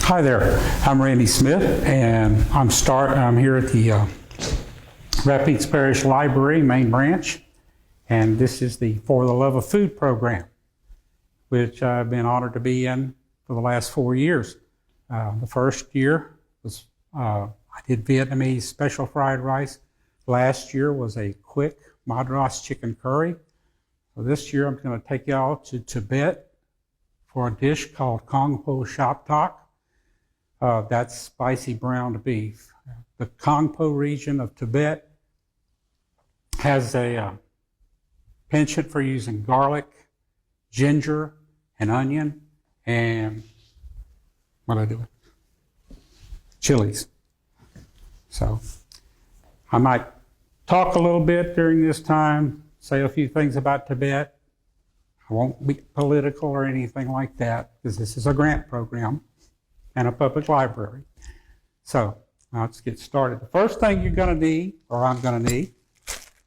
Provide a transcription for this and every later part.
Hi there, I'm Randy Smith, and I'm here at the Rapides Parish Library main branch, and this is the For the Love of Food program, which I've been honored to be in for the last 4 years. The first year was I did Vietnamese special fried rice. Last year was a quick Madras chicken curry. So this year I'm going to take y'all to Tibet for a dish called Kong Po Shap Tak. That's spicy browned beef. The Kong Po region of Tibet has a penchant for using garlic, ginger, and onion, and what I do? Chilies. So I might talk a little bit during this time, say a few things about Tibet. I won't be political or anything like that, because this is a grant program and a public library. So let's get started. The first thing you're going to need, or I'm going to need,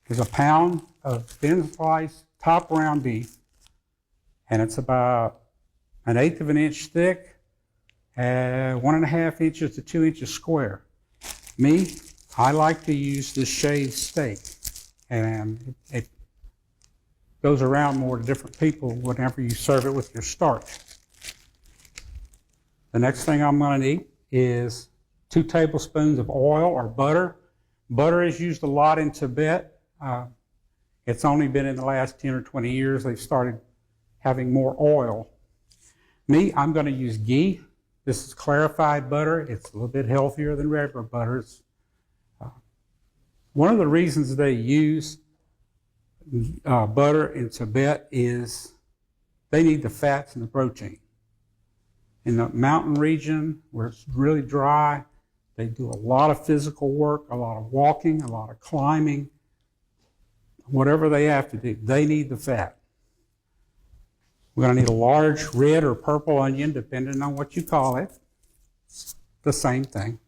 is a pound of thin sliced top round beef, and it's about 1/8 of an inch thick, 1.5 inches to 2 inches square. Me, I like to use this shaved steak, and it goes around more to different people whenever you serve it with your starch. The next thing I'm going to need is 2 tablespoons of oil or butter. Butter is used a lot in Tibet. It's only been in the last 10 or 20 years they've started having more oil. Me, I'm going to use ghee. This is clarified butter. It's a little bit healthier than regular butter. One of the reasons they use butter in Tibet is they need the fats and the protein. In the mountain region where it's really dry, they do a lot of physical work, a lot of walking, a lot of climbing. Whatever they have to do, they need the fat. We're going to need a large red or purple onion, depending on what you call it. It's the same thing.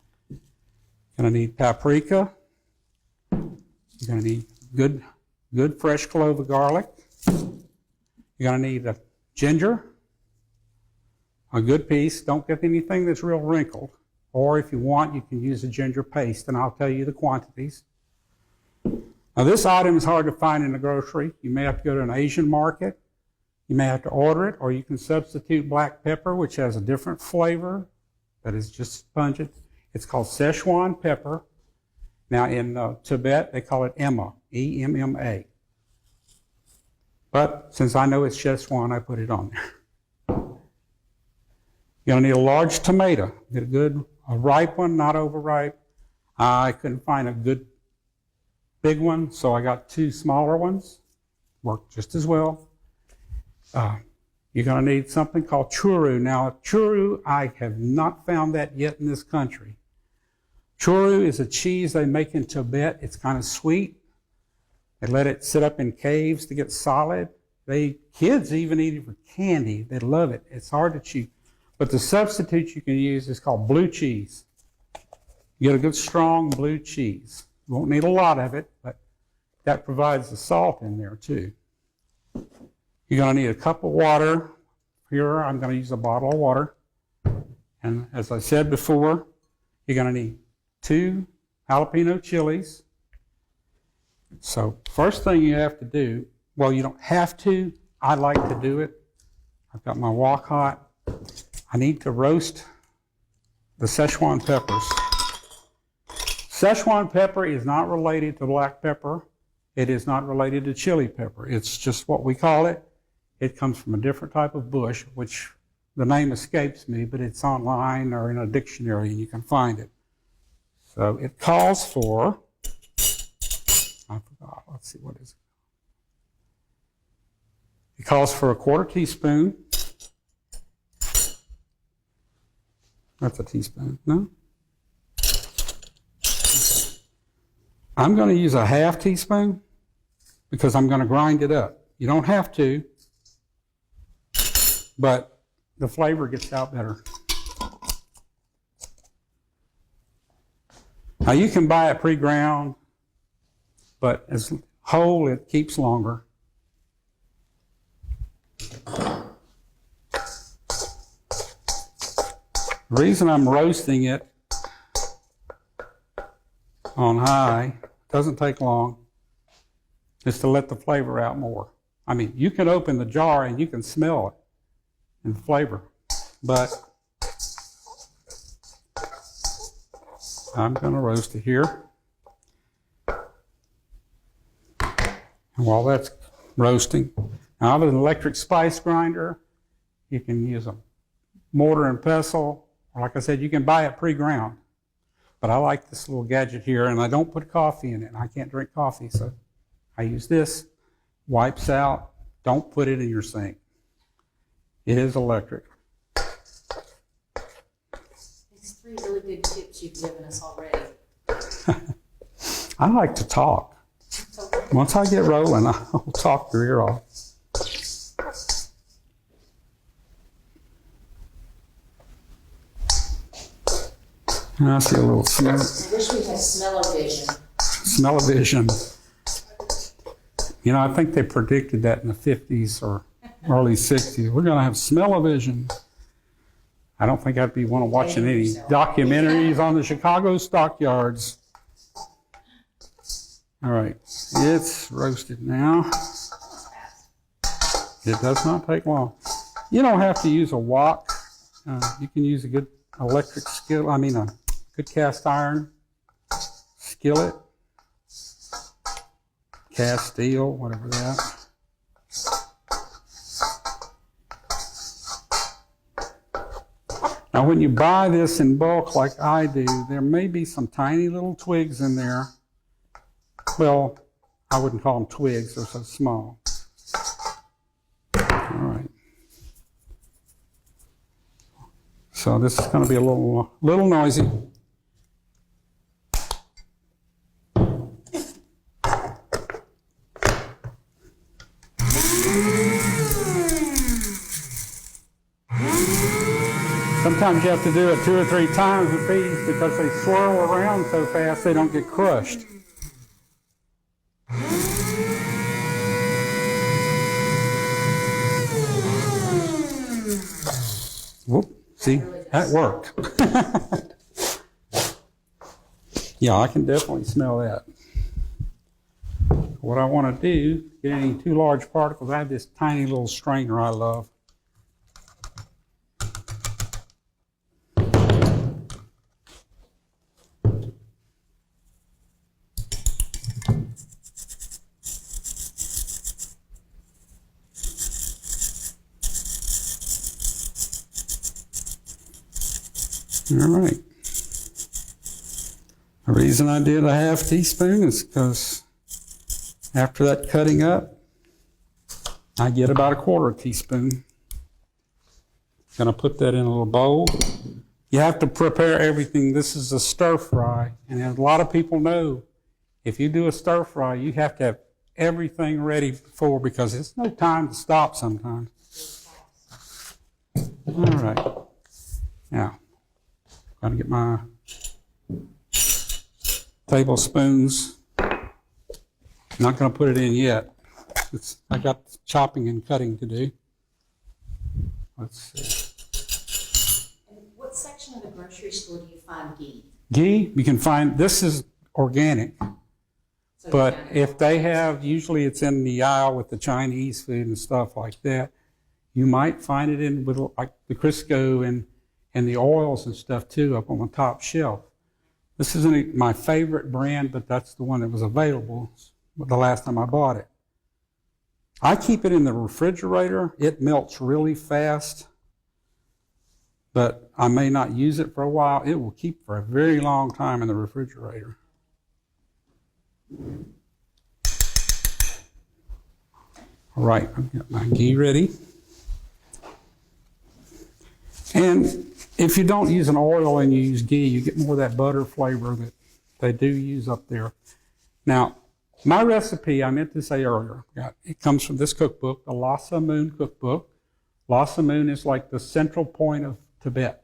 Going to need paprika. You're going to need good fresh clove of garlic. You're going to need a ginger, a good piece. Don't get anything that's real wrinkled. Or if you want, you can use a ginger paste, and I'll tell you the quantities. Now, this item is hard to find in the grocery. You may have to go to an Asian market. You may have to order it, or you can substitute black pepper, which has a different flavor that is just pungent. It's called Szechuan pepper. Now, in Tibet, they call it Emma, E-M-M-A. But since I know it's Szechuan, I put it on there. You're going to need a large tomato. Get a ripe one, not overripe. I couldn't find a good big one, so I got 2 smaller ones. Work just as well. You're going to need something called churro. Now, churro, I have not found that yet in this country. Churro is a cheese they make in Tibet. It's kind of sweet. They let it sit up in caves to get solid. Kids even eat it for candy. They love it. It's hard to chew. But the substitute you can use is called blue cheese. You get a good strong blue cheese. You won't need a lot of it, but that provides the salt in there too. You're going to need a cup of water. Here I'm going to use a bottle of water. And as I said before, you're going to need 2 jalapeno chilies. So first thing you have to do, well, you don't have to. I like to do it. I've got my wok hot. I need to roast the Szechuan peppers. Szechuan pepper is not related to black pepper. It is not related to chili pepper. It's just what we call it. It comes from a different type of bush, which the name escapes me, but it's online or in a dictionary and you can find it. So it calls for, I forgot, let's see, what is it? It calls for a 1/4 teaspoon. That's a teaspoon, no? I'm going to use a 1/2 teaspoon because I'm going to grind it up. You don't have to, but the flavor gets out better. Now you can buy it pre-ground, but as whole it keeps longer. The reason I'm roasting it on high, doesn't take long, is to let the flavor out more. I mean, you can open the jar and you can smell it and the flavor, but I'm going to roast it here. And while that's roasting, now with an electric spice grinder, you can use a mortar and pestle, or like I said, you can buy it pre-ground. But I like this little gadget here, and I don't put coffee in it. I can't drink coffee, so I use this. Wipes out. Don't put it in your sink. It is electric. These 3 really good tips you've given us already. I like to talk. Once I get rolling, I'll talk your ear off. And I see a little smell. I wish we had smell-o-vision. Smell-o-vision. You know, I think they predicted that in the 50s or early 60s. We're going to have smell-o-vision. I don't think I'd be want to watching any documentaries on the Chicago stockyards. All right, it's roasted now. It does not take long. You don't have to use a wok. You can use a good electric skillet, a good cast iron skillet, cast steel, whatever that. Now when you buy this in bulk like I do, there may be some tiny little twigs in there. Well, I wouldn't call them twigs, they're so small. All right. So this is going to be a little noisy. Sometimes you have to do it 2 or 3 times with these because they swirl around so fast they don't get crushed. Whoop, see, that worked. Yeah, I can definitely smell that. What I want to do, get any too large particles, I have this tiny little strainer I love. All right. The reason I did a ½ teaspoon is because after that cutting up, I get about a ¼ teaspoon. Going to put that in a little bowl. You have to prepare everything. This is a stir fry, and as a lot of people know, if you do a stir fry, you have to have everything ready before because there's no time to stop sometimes. All right. Now, got to get my tablespoons. Not going to put it in yet. I got chopping and cutting to do. Let's see. And what section of the grocery store do you find ghee? Ghee, you can find, this is organic. So But if they have, usually it's in the aisle with the Chinese food and stuff like that. You might find it in with like the Crisco and the oils and stuff too up on the top shelf. This isn't my favorite brand, but that's the one that was available the last time I bought it. I keep it in the refrigerator. It melts really fast, but I may not use it for a while. It will keep for a very long time in the refrigerator. All right, I've got my ghee ready. And if you don't use an oil and you use ghee, you get more of that butter flavor that they do use up there. Now, my recipe, I meant to say earlier, it comes from this cookbook, the Lhasa Moon cookbook. Lhasa Moon is like the central point of Tibet.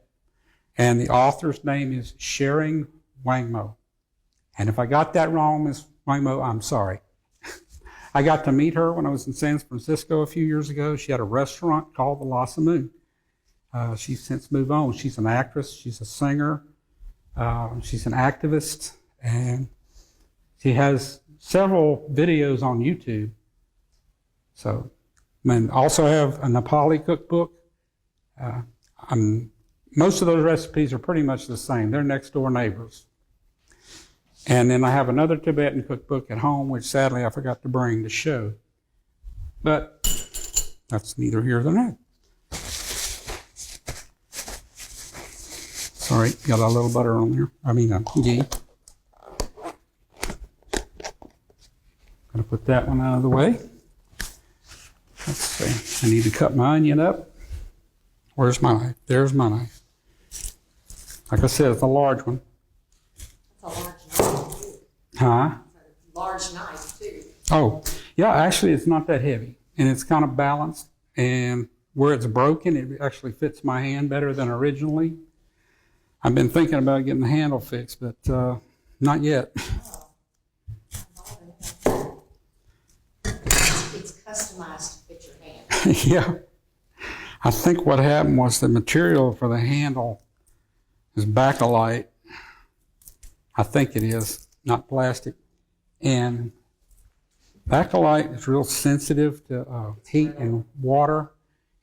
And the author's name is Sharing Wangmo. And if I got that wrong, Ms. Wangmo, I'm sorry. I got to meet her when I was in San Francisco a few years ago. She had a restaurant called the Lhasa Moon. She's since moved on. She's an actress. She's a singer. She's an activist, and she has several videos on YouTube. So, and also have a Nepali cookbook. Most of those recipes are pretty much the same. They're next door neighbors. And then I have another Tibetan cookbook at home, which sadly I forgot to bring to show. But that's neither here nor there. Sorry, got a little butter on there. Ghee. Gonna put that one out of the way. Let's see. I need to cut my onion up. Where's my knife? There's my knife. Like I said, it's a large one. That's a large knife, too. Huh? It's a large knife, too. Oh, yeah, actually it's not that heavy. And it's kind of balanced. And where it's broken, it actually fits my hand better than originally. I've been thinking about getting the handle fixed, but not yet. It's customized to fit your hand. Yeah. I think what happened was the material for the handle is bakelite. I think it is, not plastic. And bakelite is real sensitive to heat and water.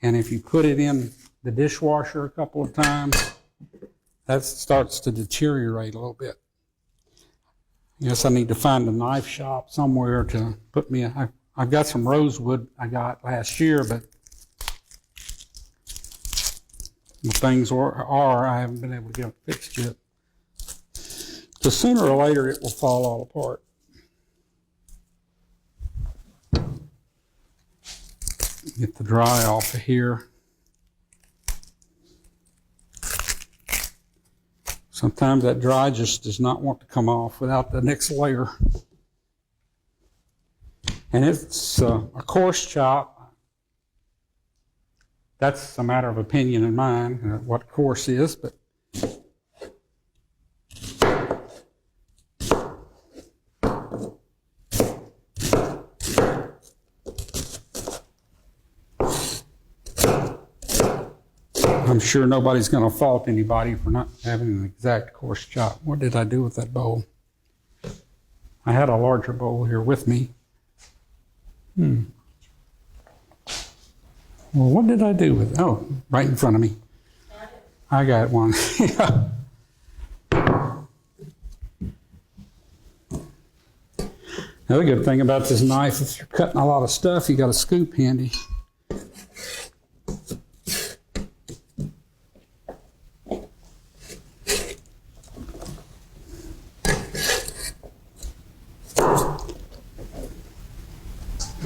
And if you put it in the dishwasher a couple of times, that starts to deteriorate a little bit. I guess I need to find a knife shop somewhere to put me. I've got some rosewood I got last year, but the things I haven't been able to get it fixed yet. So sooner or later it will fall all apart. Get the dry off of here. Sometimes that dry just does not want to come off without the next layer. And it's a coarse chop. That's a matter of opinion in mine, what coarse is, but I'm sure nobody's going to fault anybody for not having an exact coarse chop. What did I do with that bowl? I had a larger bowl here with me. Well, what did I do with it? Oh, right in front of me. I got one. Yeah. Another good thing about this knife, if you're cutting a lot of stuff, you got a scoop handy.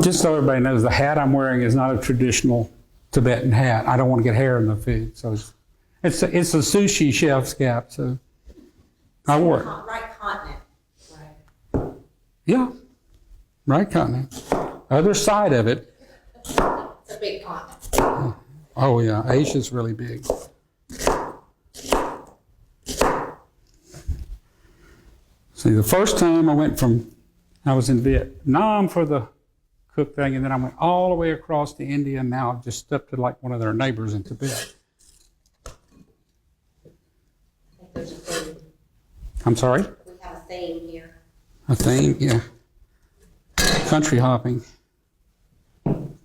Just so everybody knows, the hat I'm wearing is not a traditional Tibetan hat. I don't want to get hair in the food, so it's a sushi chef's cap. So I wore it. Right continent. Right. Yeah, right continent. Other side of it. It's a big continent. Oh yeah, Asia's really big. See, the first time I was in Vietnam for the cook thing, and then I went all the way across to India, and now I've just stepped to like one of their neighbors in Tibet. I think there's a theme. I'm sorry? We have a theme here. A theme, yeah. Country hopping. All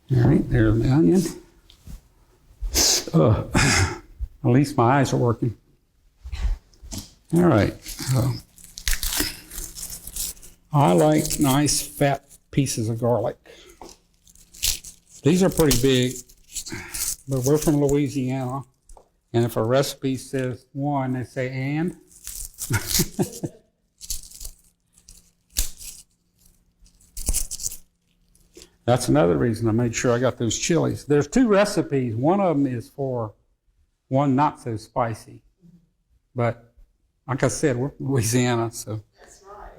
right, there's the onion. At least my eyes are working. All right. I like nice fat pieces of garlic. These are pretty big, but we're from Louisiana, and if a recipe says one, they say and. That's another reason I made sure I got those chilies. There's two recipes. One of them is for one not so spicy, but like I said, we're from Louisiana, so. That's right.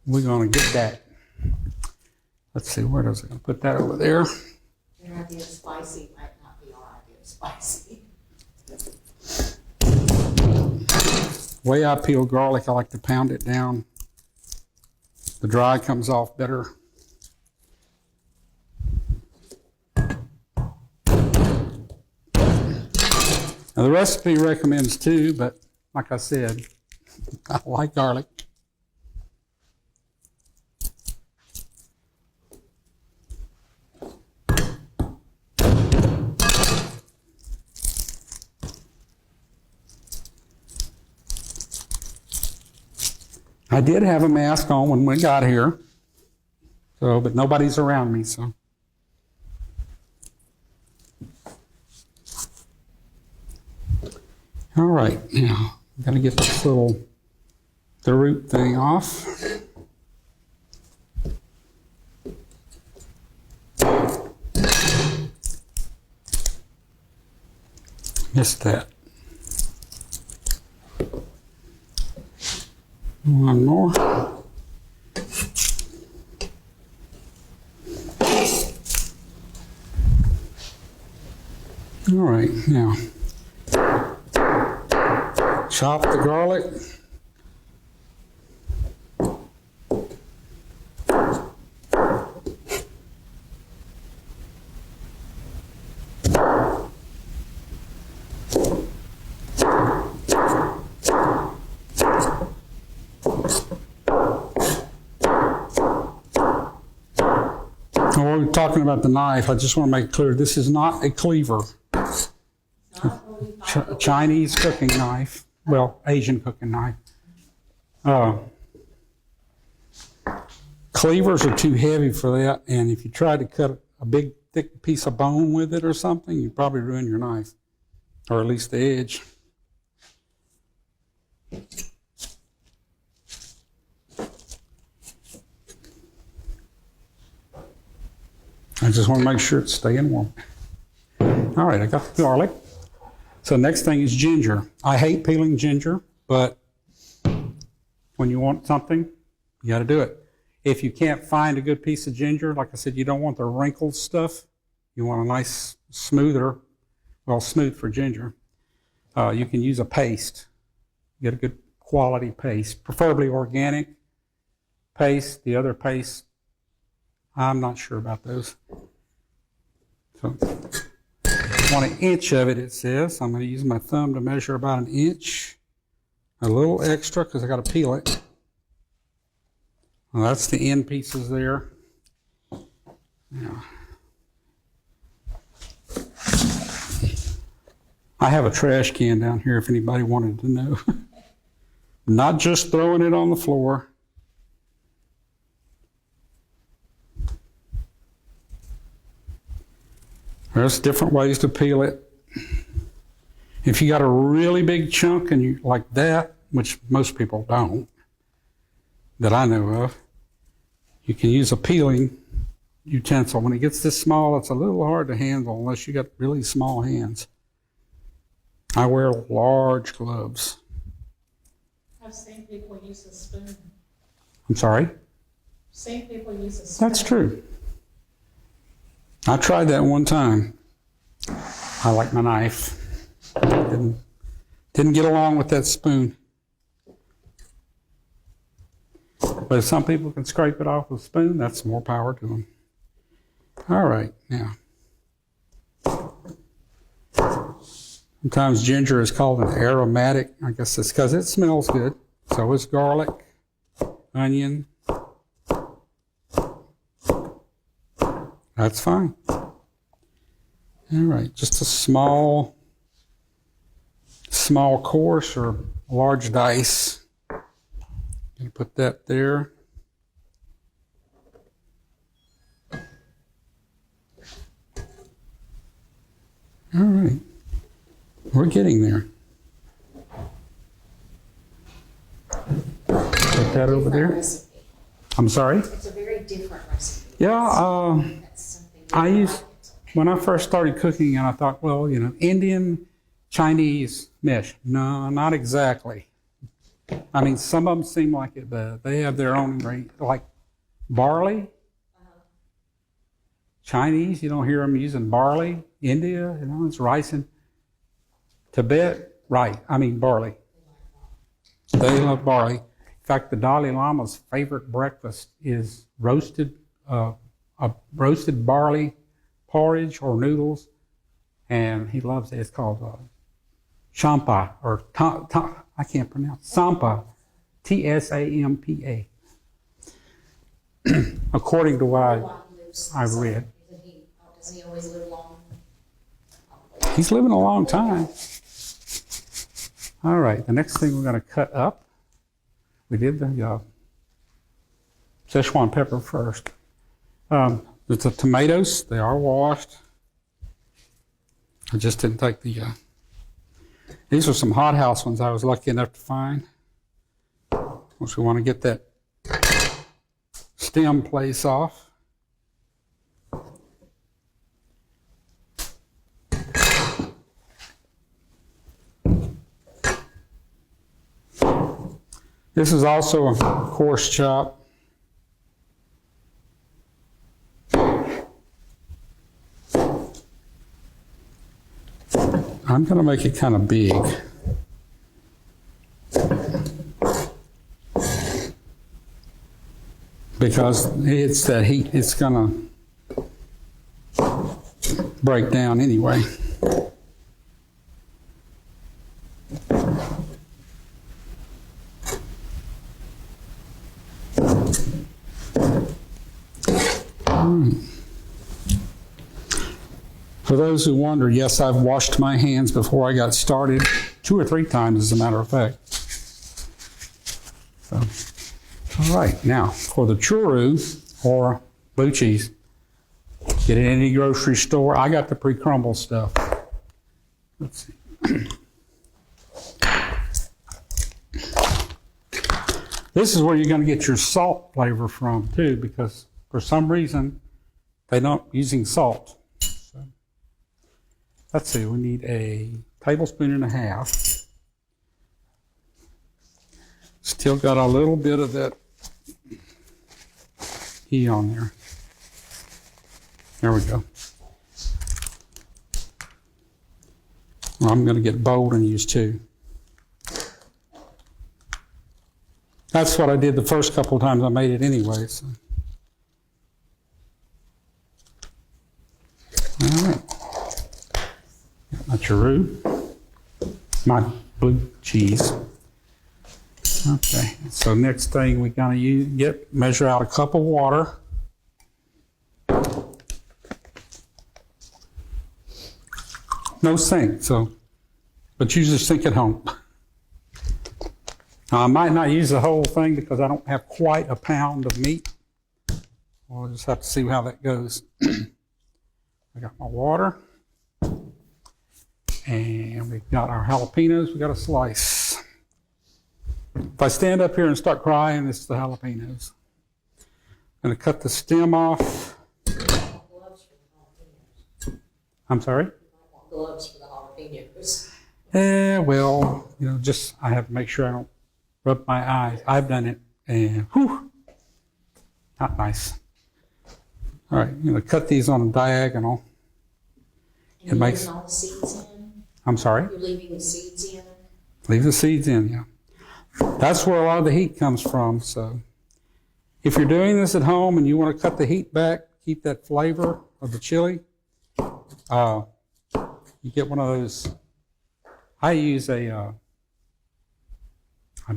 We're going to get that. Let's see, where does it? Put that over there. Your idea of spicy might not be our idea of spicy. The way I peel garlic, I like to pound it down. The dry comes off better. Now, the recipe recommends 2, but like I said, I like garlic. I did have a mask on when we got here, but nobody's around me, so. All right, now, I'm gonna get this the root thing off. Missed that. One more. All right, now, chop the garlic. While we're talking about the knife, I just want to make it clear, this is not a cleaver. Chinese cooking knife. Well, Asian cooking knife. Cleavers are too heavy for that, and if you try to cut a big, thick piece of bone with it or something, you probably ruin your knife, or at least the edge. I just want to make sure it's staying warm. All right, I got the garlic. So next thing is ginger. I hate peeling ginger, but when you want something, you got to do it. If you can't find a good piece of ginger, like I said, you don't want the wrinkled stuff. You want a nice, smooth for ginger. You can use a paste. Get a good quality paste, preferably organic paste. The other paste, I'm not sure about those. So, 1 inch of it, it says. I'm going to use my thumb to measure about 1 inch. A little extra because I got to peel it. Well, that's the end pieces there. Now, I have a trash can down here if anybody wanted to know. Not just throwing it on the floor. There's different ways to peel it. If you got a really big chunk and you like that, which most people don't, that I know of, you can use a peeling utensil. When it gets this small, it's a little hard to handle unless you got really small hands. I wear large gloves. I've seen people use a spoon. I'm sorry? Seen people use a spoon. That's true. I tried that one time. I like my knife. Didn't get along with that spoon. But if some people can scrape it off with a spoon, that's more power to them. All right, now. Sometimes ginger is called an aromatic. I guess it's because it smells good. So is garlic, onion. That's fine. All right, just a small course or large dice. Gonna put that there. All right, we're getting there. Put that over there. Recipe. I'm sorry? It's a very different recipe. Yeah, That's something I different. used, when I first started cooking, and I thought, well, Indian, Chinese mesh. No, not exactly. I mean, some of them seem like it, but they have their own ingredient, like barley. Chinese, you don't hear them using barley. India, it's rice and Tibet, right? I mean barley. They love barley. In fact, the Dalai Lama's favorite breakfast is roasted barley porridge or noodles, and he loves it. It's called Champa, or I can't pronounce, Sampa, Tsampa, according to what I've read. Doesn't he always live long? He's living a long time. All right, the next thing we're going to cut up, we did the Szechuan pepper first. There's the tomatoes, they are washed. I just didn't take the, these are some hothouse ones I was lucky enough to find. Once we want to get that stem place off. This is also a coarse chop. I'm going to make it kind of big. Because it's that heat, it's going to break down anyway. For those who wonder, yes, I've washed my hands before I got started, 2 or 3 times as a matter of fact. So, all right, now for the churro or blue cheese, get it in any grocery store. I got the pre-crumbled stuff. Let's see. This is where you're going to get your salt flavor from too, because for some reason they're not using salt. Let's see, we need a tablespoon and a half. Still got a little bit of that heat on there. There we go. Well, I'm going to get bold and use 2. That's what I did the first couple of times I made it anyway. So. All right. My churro, my blue cheese. Okay, so next thing we're going to measure out a cup of water. No sink, but use the sink at home. I might not use the whole thing because I don't have quite a pound of meat. We'll just have to see how that goes. I got my water. And we've got our jalapenos, we got a slice. If I stand up here and start crying, it's the jalapenos. I'm going to cut the stem off. I'm sorry? Gloves for the jalapenos. Well, just I have to make sure I don't rub my eyes. I've done it, and whew, not nice. All right, I'm going to cut these on a diagonal. And you're leaving all the seeds in? I'm sorry? You're leaving the seeds in? Leave the seeds in, yeah. That's where a lot of the heat comes from. So if you're doing this at home and you want to cut the heat back, keep that flavor of the chili, you get one of those. I use I'm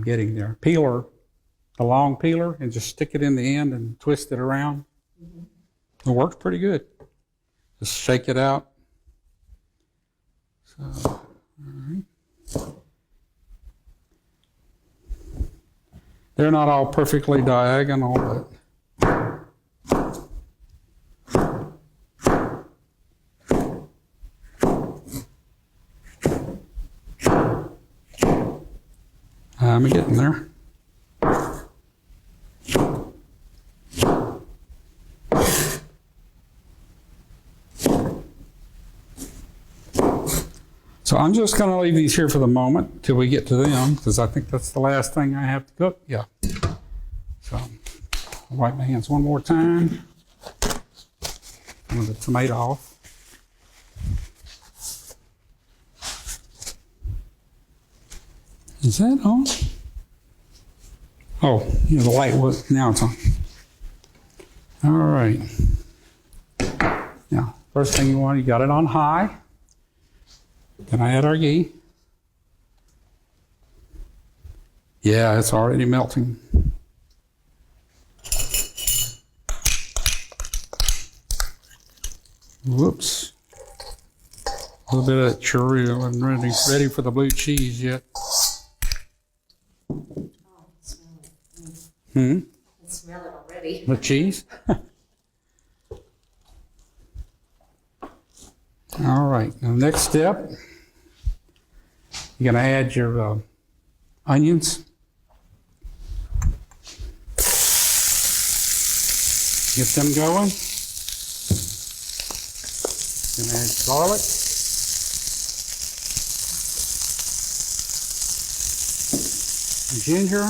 getting there, peeler, the long peeler, and just stick it in the end and twist it around. Mm-hmm. It works pretty good. Just shake it out. So, all right. They're not all perfectly diagonal, but I'm getting there. So I'm just going to leave these here for the moment till we get to them, because I think that's the last thing I have to cook. Yeah. So I'll wipe my hands one more time. With the tomato off. Is that on? Oh, the light was, now it's on. All right. Now, first thing you got it on high. Then I add our ghee. Yeah, it's already melting. Whoops. A little bit of that churro. I wasn't ready for the blue cheese yet. Oh, smell it. Hmm? I smell it already. The cheese? All right. Now, next step, you're going to add your onions. Get them going. Going to add garlic. Ginger.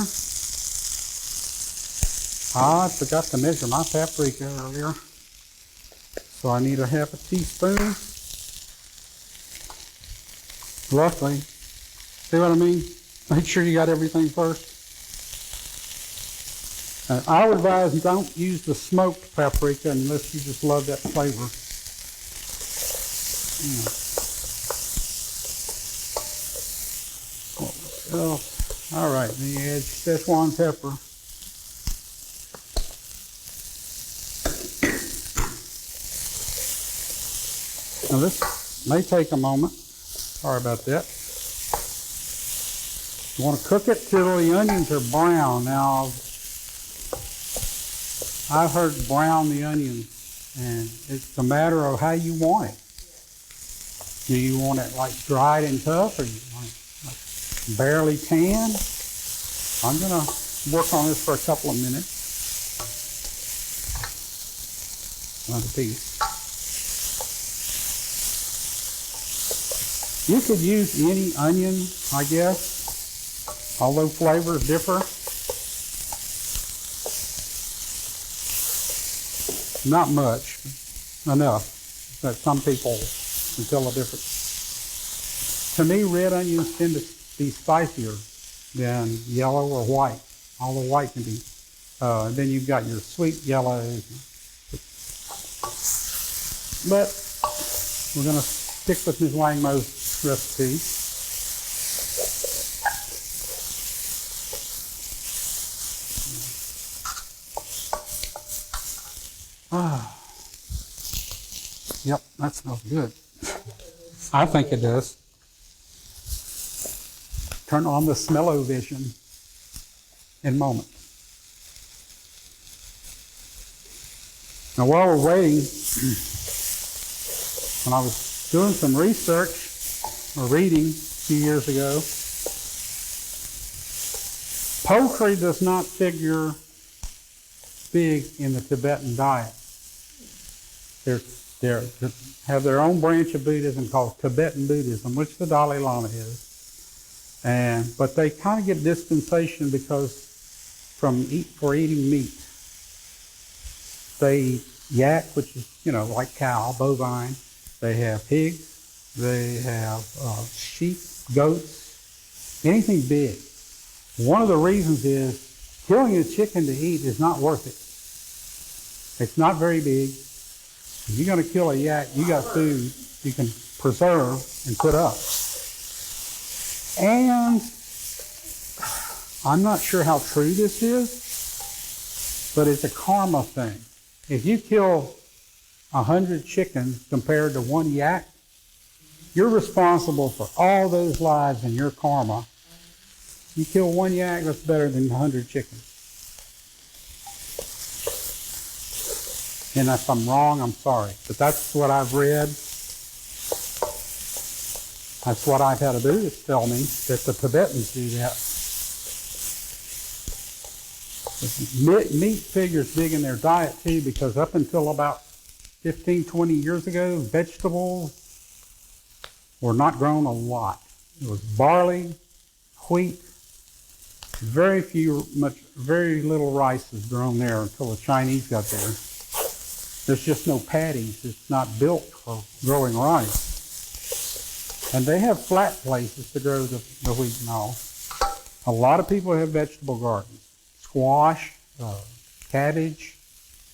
I forgot to measure my paprika earlier, so I need a half a teaspoon. Roughly. See what I mean? Make sure you got everything first. I would advise don't use the smoked paprika unless you just love that flavor. Yeah. All right, then you add Szechuan pepper. Now this may take a moment. Sorry about that. You want to cook it till the onions are brown. Now, I've heard brown the onions, and it's a matter of how you want it. Do you want it like dried and tough, or you want it like barely tan? I'm going to work on this for a couple of minutes. Another piece. You could use any onion, I guess, although flavors differ. Not much, enough that some people can tell the difference. To me, red onions tend to be spicier than yellow or white, although white can be. Then you've got your sweet yellows. But we're going to stick with Ms. Langmo's recipe. Yep, that smells good. I think it does. Turn on the smell-o-vision in a moment. Now while we're waiting, when I was doing some research or reading a few years ago, poultry does not figure big in the Tibetan diet. They have their own branch of Buddhism called Tibetan Buddhism, which the Dalai Lama is. But they kind of get dispensation because for eating meat. They eat yak, which is, like cow, bovine. They have pigs. They have sheep, goats, anything big. One of the reasons is killing a chicken to eat is not worth it. It's not very big. If you're going to kill a yak, you got food you can preserve and put up. And I'm not sure how true this is, but it's a karma thing. If you kill 100 chickens compared to one yak, you're responsible for all those lives in your karma. You kill one yak, that's better than 100 chickens. And if I'm wrong, I'm sorry. But that's what I've read. That's what I've had a Buddhist tell me, that the Tibetans do that. Meat figures big in their diet too, because up until about 15, 20 years ago, vegetables were not grown a lot. It was barley, wheat, very little rice is grown there until the Chinese got there. There's just no paddies. It's not built for growing rice. And they have flat places to grow the wheat and all. A lot of people have vegetable gardens. Squash, cabbage.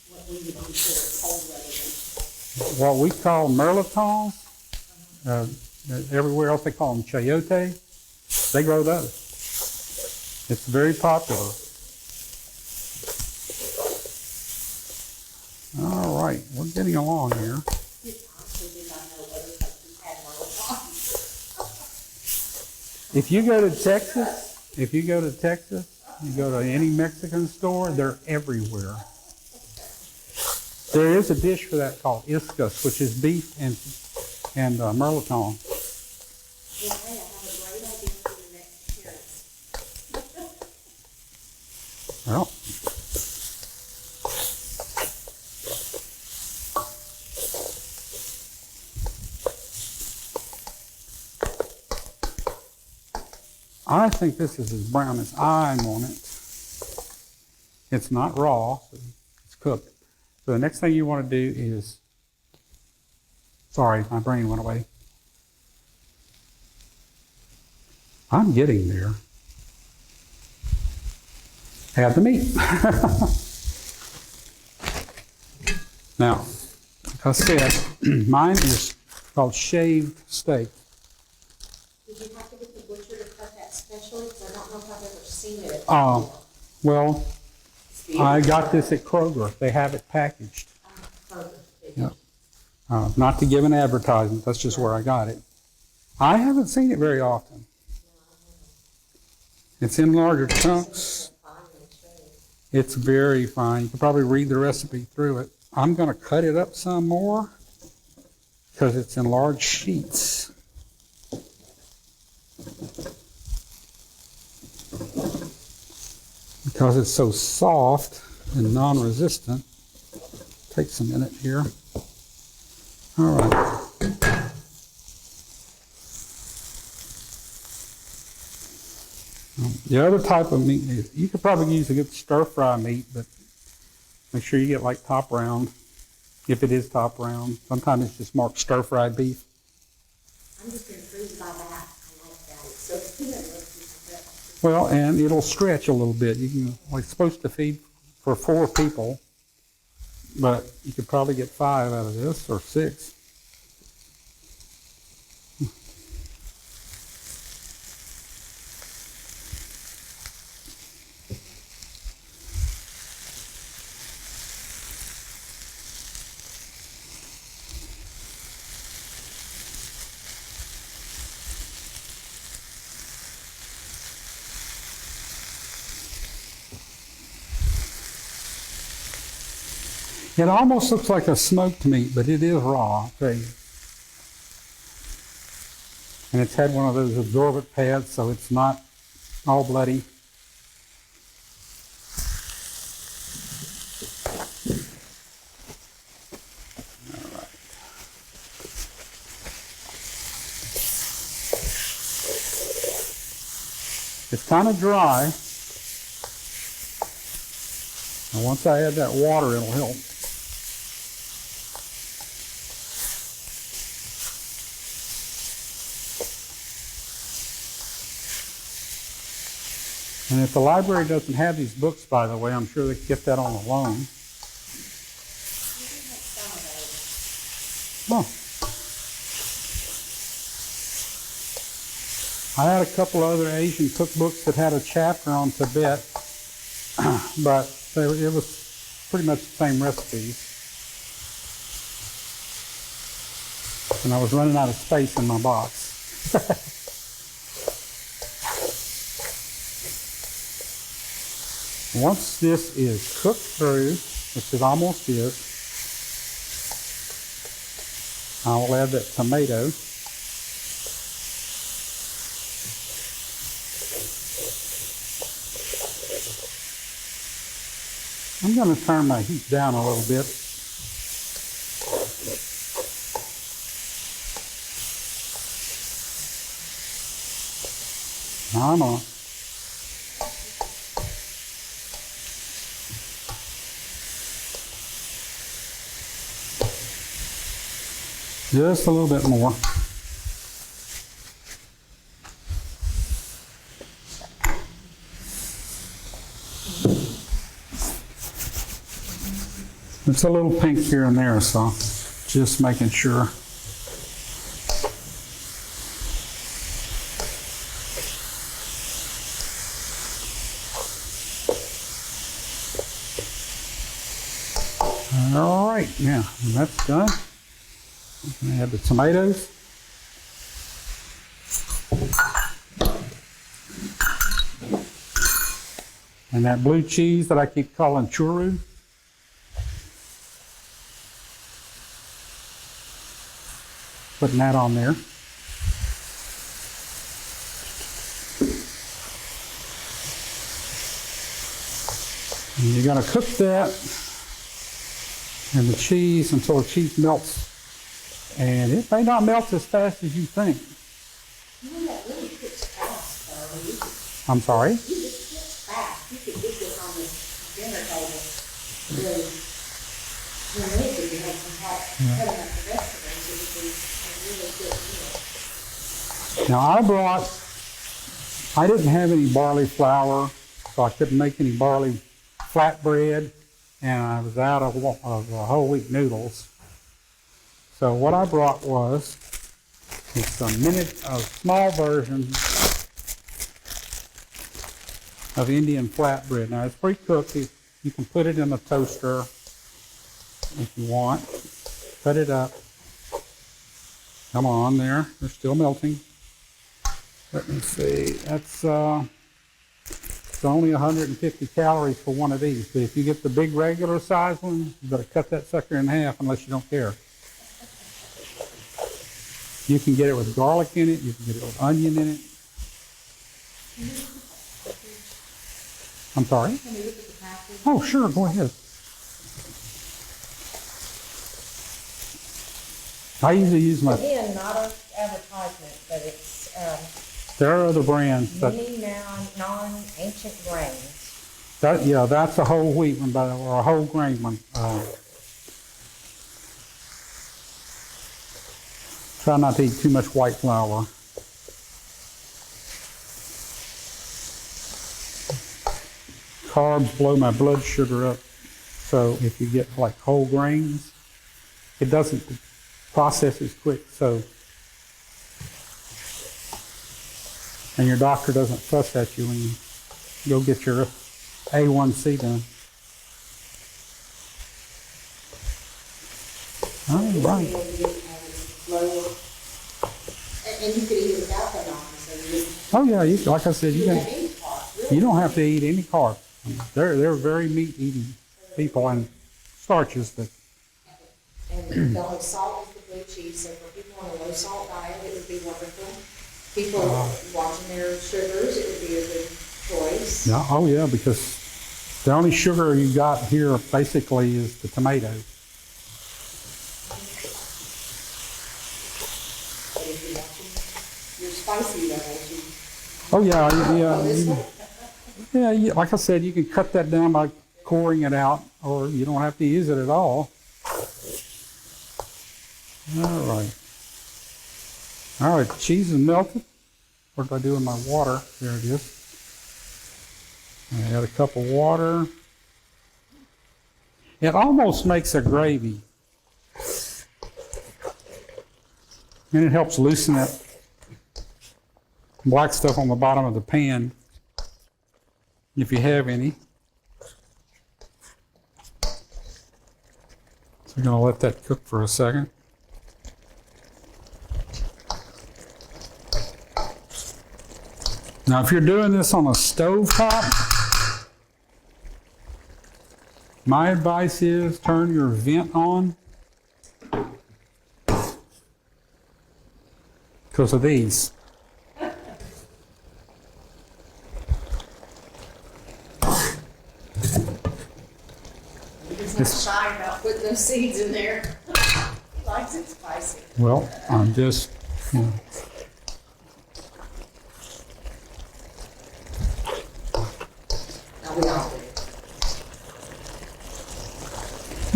What we would consider cold weather. What we call mirlitons. Everywhere else they call them chayote. They grow those. It's very popular. All right, we're getting along here. You honestly did not know other countries had Merlot. If you go to Texas, you go to any Mexican store, they're everywhere. There is a dish for that called iscas, which is beef and merlotong. Well, hey, I have a great idea for your next appearance. Well, I think this is as brown as I want it. It's not raw, so it's cooked. So the next thing you want to do is, sorry, my brain went away. I'm getting there. Add the meat. Now, like I said, mine is called shaved steak. Did you have to get the butcher to cut that specially? Because I don't know if I've ever seen it. Well, I got this at Kroger. They have it packaged. Yeah. Not to give an advertisement, that's just where I got it. I haven't seen it very often. It's in larger chunks. It's very fine. You can probably read the recipe through it. I'm going to cut it up some more because it's in large sheets. Because it's so soft and non-resistant. Takes a minute here. All right. The other type of meat is, you could probably use a good stir-fry meat, but make sure you get like top round, if it is top round. Sometimes it's just marked stir-fried beef. I'm just intrigued by that. I like that. It's so thin. Well, and it'll stretch a little bit. You can, well, it's supposed to feed for 4 people, but you could probably get 5 out of this, or 6. It almost looks like a smoked meat, but it is raw, I'll tell you. And it's had one of those absorbent pads, so it's not all bloody. All right. It's kind of dry. And once I add that water, it'll help. And if the library doesn't have these books, by the way, I'm sure they can get that on a loan. Oh. I had a couple other Asian cookbooks that had a chapter on Tibet, but it was pretty much the same recipes. And I was running out of space in my box. Once this is cooked through, which it almost is, I will add that tomato. I'm going to turn my heat down a little bit. Now I'm on. Just a little bit more. It's a little pink here and there, so just making sure. Yeah, and that's done. We can add the tomatoes. And that blue cheese that I keep calling churu. Putting that on there. And you're going to cook that and the cheese until the cheese melts. And it may not melt as fast as you think. You know that really cooks fast, though. I'm sorry? You just cooks fast. You could eat this on the dinner table. Really, if you had some hot cutting up the vegetables, it would be a really good meal. Now I didn't have any barley flour, so I couldn't make any barley flatbread, and I was out of whole wheat noodles. So what I brought was a small version of Indian flatbread. Now it's pre-cooked. You can put it in the toaster if you want. Cut it up. Come on, there. They're still melting. Let me see. That's it's only 150 calories for one of these. But if you get the big regular size one, you better cut that sucker in half unless you don't care. You can get it with garlic in it. You can get it with onion in it. I'm sorry? Can you look at the package? Oh, sure. Go ahead. I usually use my... Again, not an advertisement, but it's There are other brands. many non-ancient grains. That's a whole wheat one, or a whole grain one. Try not to eat too much white flour. Carbs blow my blood sugar up. So if you get like whole grains, it doesn't process as quick. So, and your doctor doesn't fuss at you when you go get your A1C done. All right. And you could eat it without the non, so you Oh yeah, like I said, you have can. any carbs, really. You don't have to eat any carbs. They're very meat eating people and starches that. And the only salt is the blue cheese, so for people on a low salt diet, it would be wonderful. People watching their sugars, it would be a good choice. Yeah, oh yeah, because the only sugar you got here basically is the tomatoes. But if you're watching your spicy levels, you Oh yeah, go this way. like I said, you can cut that down by coring it out, or you don't have to use it at all. All right, cheese is melted. What did I do with my water? There it is. I add a cup of water. It almost makes a gravy. And it helps loosen that black stuff on the bottom of the pan, if you have any. So we're going to let that cook for a second. Now, if you're doing this on a stove top, my advice is turn your vent on because of these. He's not shy about putting those seeds in there. He likes it spicy. Well, I'm just, you know. Now we all do.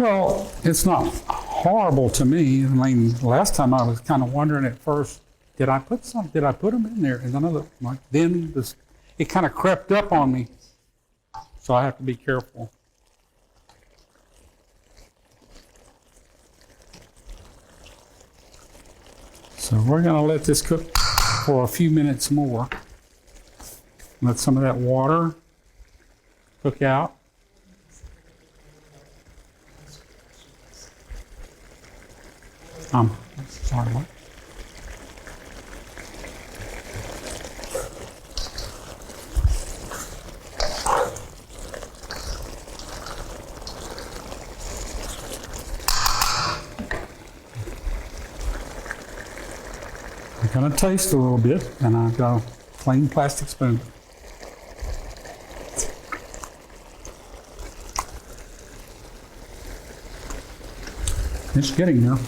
Well, it's not horrible to me. I mean, last time I was kind of wondering at first, did I put them in there? And then I looked, like, then it kind of crept up on me. So I have to be careful. So we're going to let this cook for a few minutes more. Let some of that water cook out. Sorry, what? I'm gonna taste a little bit, and I've got a plain plastic spoon. It's getting there.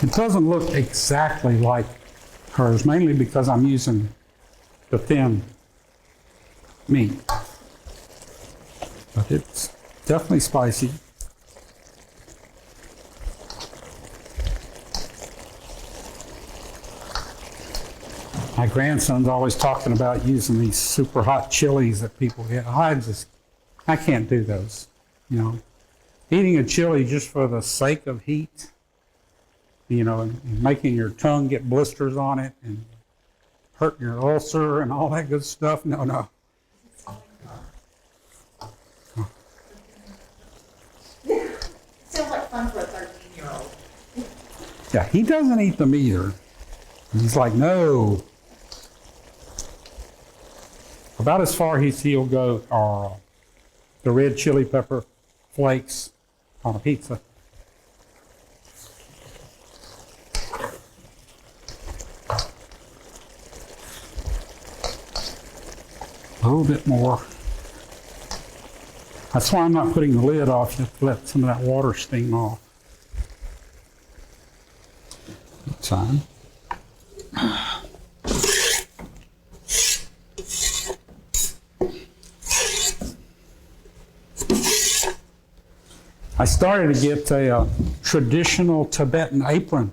It doesn't look exactly like hers, mainly because I'm using the thin meat. But it's definitely spicy. My grandson's always talking about using these super hot chilies that people get. I can't do those. You know, eating a chili just for the sake of heat, you know, and making your tongue get blisters on it and hurting your ulcer and all that good stuff. No, no. Sounds like fun for a 13-year-old. Yeah, he doesn't eat them either. He's like, no. About as far as he'll go are the red chili pepper flakes on a pizza. A little bit more. That's why I'm not putting the lid off. You have to let some of that water steam off. That's fine. I started to get a traditional Tibetan apron.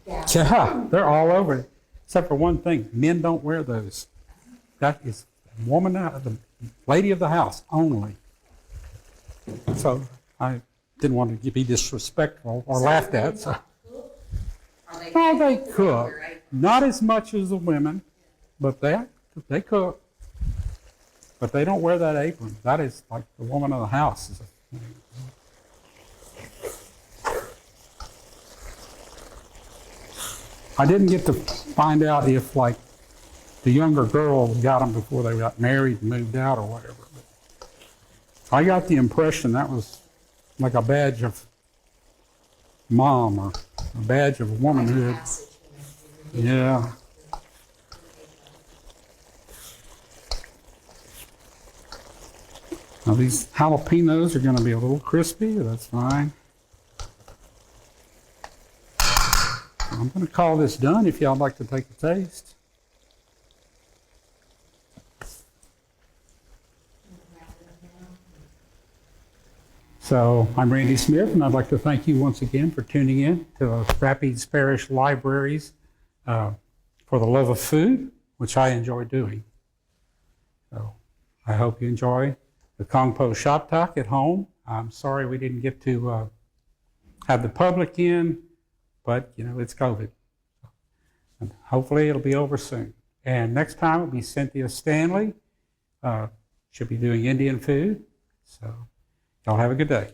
Yeah, they're all over it. Except for one thing, men don't wear those. That is the lady of the house only. So I didn't want to be disrespectful or laughed at. So. Oh, they cook. Not as much as the women, but they cook. But they don't wear that apron. That is like the woman of the house. I didn't get to find out if, like, the younger girl got them before they got married and moved out or whatever. But I got the impression that was like a badge of mom or a badge of womanhood. Yeah. Now these jalapenos are going to be a little crispy. That's fine. I'm going to call this done if y'all would like to take a taste. So I'm Randy Smith, and I'd like to thank you once again for tuning in to the Rapides Parish Libraries for the love of food, which I enjoy doing. So I hope you enjoy the Kongpo Shop Talk at home. I'm sorry we didn't get to have the public in, but you know, it's COVID. And hopefully it'll be over soon. And next time it'll be Cynthia Stanley. She'll be doing Indian food. So y'all have a good day.